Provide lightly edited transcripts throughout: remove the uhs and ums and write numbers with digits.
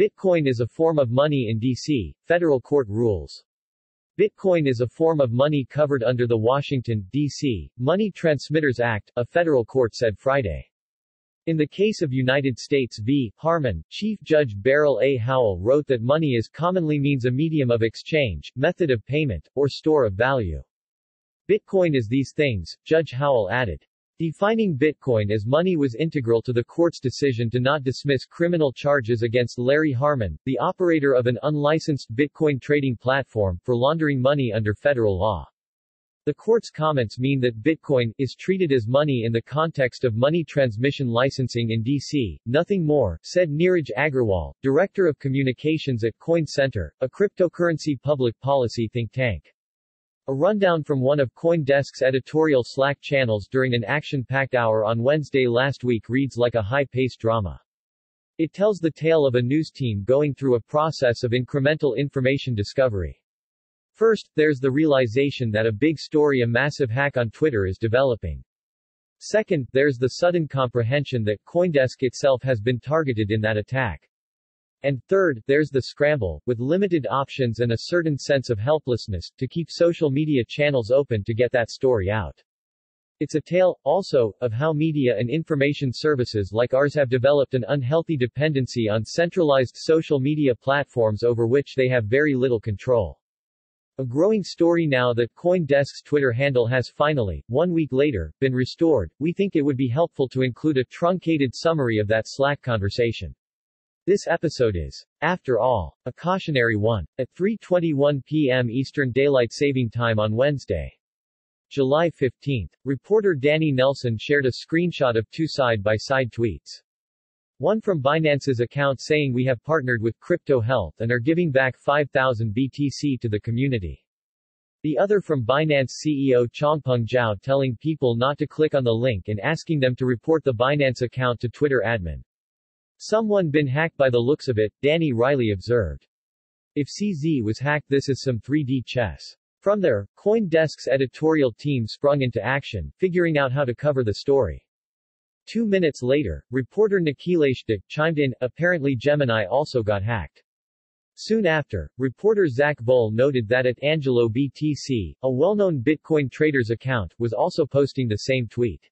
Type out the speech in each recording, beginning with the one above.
Bitcoin is a form of money in D.C., federal court rules. Bitcoin is a form of money covered under the Washington, D.C., Money Transmitters Act, a federal court said Friday. In the case of United States v. Harmon, Chief Judge Beryl A. Howell wrote that money is commonly means a medium of exchange, method of payment, or store of value. Bitcoin is these things, Judge Howell added. Defining Bitcoin as money was integral to the court's decision to not dismiss criminal charges against Larry Harmon, the operator of an unlicensed Bitcoin trading platform, for laundering money under federal law. The court's comments mean that Bitcoin is treated as money in the context of money transmission licensing in D.C., nothing more, said Neeraj Agarwal, Director of Communications at Coin Center, a cryptocurrency public policy think tank. A rundown from one of CoinDesk's editorial Slack channels during an action-packed hour on Wednesday last week reads like a high-paced drama. It tells the tale of a news team going through a process of incremental information discovery. First, there's the realization that a big story, a massive hack on Twitter, is developing. Second, there's the sudden comprehension that CoinDesk itself has been targeted in that attack. And third, there's the scramble, with limited options and a certain sense of helplessness, to keep social media channels open to get that story out. It's a tale, also, of how media and information services like ours have developed an unhealthy dependency on centralized social media platforms over which they have very little control. A growing story now that CoinDesk's Twitter handle has finally, 1 week later, been restored. We think it would be helpful to include a truncated summary of that Slack conversation. This episode is, after all, a cautionary one. At 3:21 p.m. Eastern Daylight Saving Time on Wednesday, July 15, reporter Danny Nelson shared a screenshot of two side-by-side tweets. One from Binance's account saying we have partnered with Crypto Health and are giving back 5,000 BTC to the community. The other from Binance CEO Changpeng Zhao telling people not to click on the link and asking them to report the Binance account to Twitter admin. Someone been hacked by the looks of it, Danny Riley observed. If CZ was hacked, this is some 3D chess. From there, CoinDesk's editorial team sprung into action, figuring out how to cover the story. 2 minutes later, reporter Nikhilesh Dik chimed in, apparently Gemini also got hacked. Soon after, reporter Zach Bull noted that at Angelo BTC, a well-known Bitcoin trader's account, was also posting the same tweet.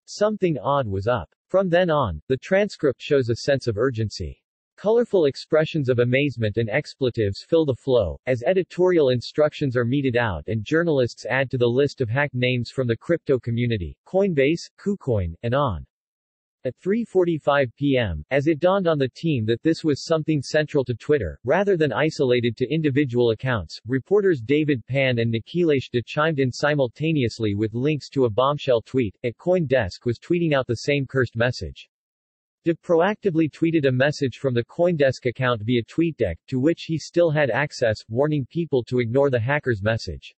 Something odd was up. From then on, the transcript shows a sense of urgency. Colorful expressions of amazement and expletives fill the flow, as editorial instructions are meted out and journalists add to the list of hacked names from the crypto community, Coinbase, KuCoin, and on. At 3:45 p.m., as it dawned on the team that this was something central to Twitter, rather than isolated to individual accounts, reporters David Pan and Nikhilesh Dik chimed in simultaneously with links to a bombshell tweet. At CoinDesk was tweeting out the same cursed message. Dik proactively tweeted a message from the CoinDesk account via TweetDeck, to which he still had access, warning people to ignore the hacker's message.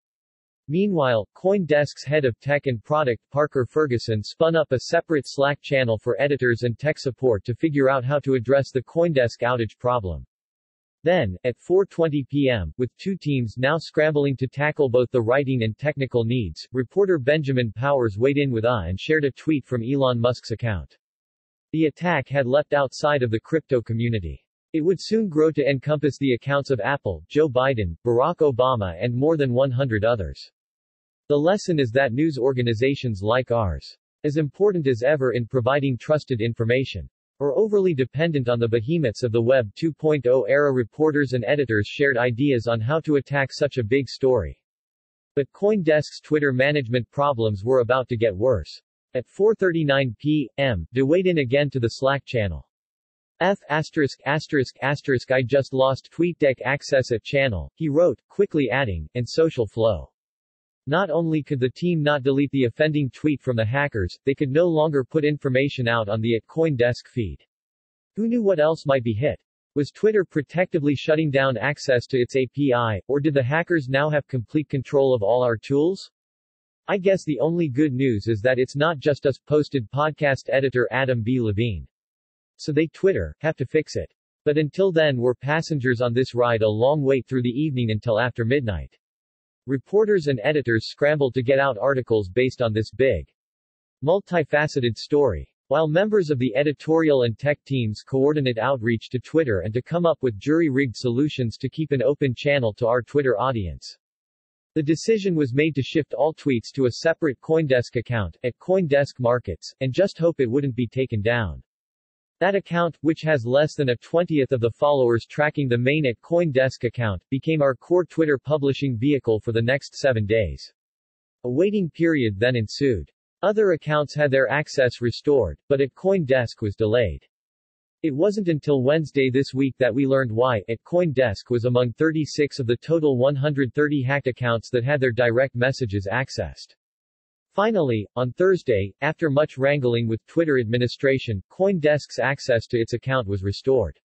Meanwhile, CoinDesk's head of tech and product, Parker Ferguson, spun up a separate Slack channel for editors and tech support to figure out how to address the CoinDesk outage problem. Then, at 4:20 p.m., with two teams now scrambling to tackle both the writing and technical needs, reporter Benjamin Powers weighed in with and shared a tweet from Elon Musk's account. The attack had leapt outside of the crypto community. It would soon grow to encompass the accounts of Apple, Joe Biden, Barack Obama and more than 100 others. The lesson is that news organizations like ours, as important as ever in providing trusted information, are overly dependent on the behemoths of the Web 2.0 era. Reporters and editors shared ideas on how to attack such a big story. But CoinDesk's Twitter management problems were about to get worse. At 4:39 p.m., De weighed in again to the Slack channel. I just lost TweetDeck access at channel, he wrote, quickly adding, and social flow. Not only could the team not delete the offending tweet from the hackers, they could no longer put information out on the @CoinDesk feed. Who knew what else might be hit? Was Twitter protectively shutting down access to its API, or did the hackers now have complete control of all our tools? I guess the only good news is that it's not just us, posted podcast editor Adam B. Levine. So they Twitter have to fix it. But until then we're passengers on this ride a long way through the evening until after midnight. Reporters and editors scrambled to get out articles based on this big, multifaceted story. While members of the editorial and tech teams coordinate outreach to Twitter and to come up with jury-rigged solutions to keep an open channel to our Twitter audience. The decision was made to shift all tweets to a separate CoinDesk account, at CoinDesk Markets, and just hope it wouldn't be taken down. That account, which has less than a 20th of the followers tracking the main at CoinDesk account, became our core Twitter publishing vehicle for the next 7 days. A waiting period then ensued. Other accounts had their access restored, but at CoinDesk was delayed. It wasn't until Wednesday this week that we learned why, at CoinDesk was among 36 of the total 130 hacked accounts that had their direct messages accessed. Finally, on Thursday, after much wrangling with Twitter administration, CoinDesk's access to its account was restored.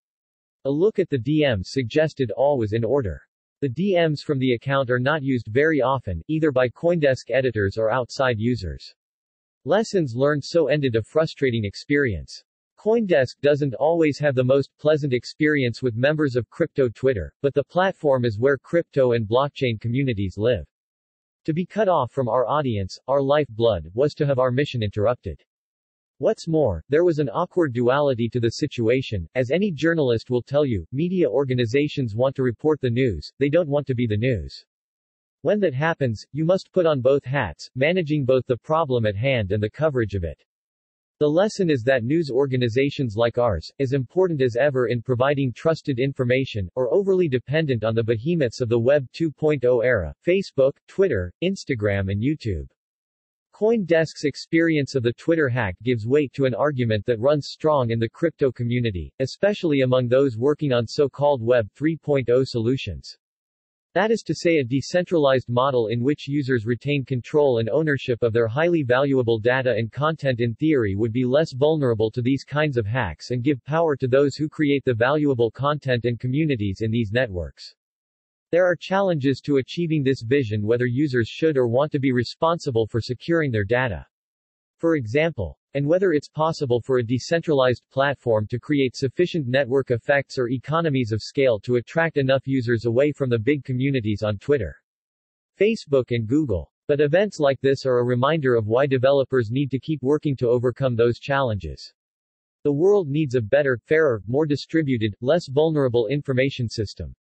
A look at the DMs suggested all was in order. The DMs from the account are not used very often, either by CoinDesk editors or outside users. Lessons learned so ended a frustrating experience. CoinDesk doesn't always have the most pleasant experience with members of crypto Twitter, but the platform is where crypto and blockchain communities live. To be cut off from our audience, our lifeblood, was to have our mission interrupted. What's more, there was an awkward duality to the situation. As any journalist will tell you, media organizations want to report the news, they don't want to be the news. When that happens, you must put on both hats, managing both the problem at hand and the coverage of it. The lesson is that news organizations like ours, as important as ever in providing trusted information, are overly dependent on the behemoths of the Web 2.0 era, Facebook, Twitter, Instagram and YouTube. CoinDesk's experience of the Twitter hack gives weight to an argument that runs strong in the crypto community, especially among those working on so-called Web 3.0 solutions. That is to say, a decentralized model in which users retain control and ownership of their highly valuable data and content in theory would be less vulnerable to these kinds of hacks and give power to those who create the valuable content and communities in these networks. There are challenges to achieving this vision, whether users should or want to be responsible for securing their data. For example, and whether it's possible for a decentralized platform to create sufficient network effects or economies of scale to attract enough users away from the big communities on Twitter, Facebook and Google. But events like this are a reminder of why developers need to keep working to overcome those challenges. The world needs a better, fairer, more distributed, less vulnerable information system.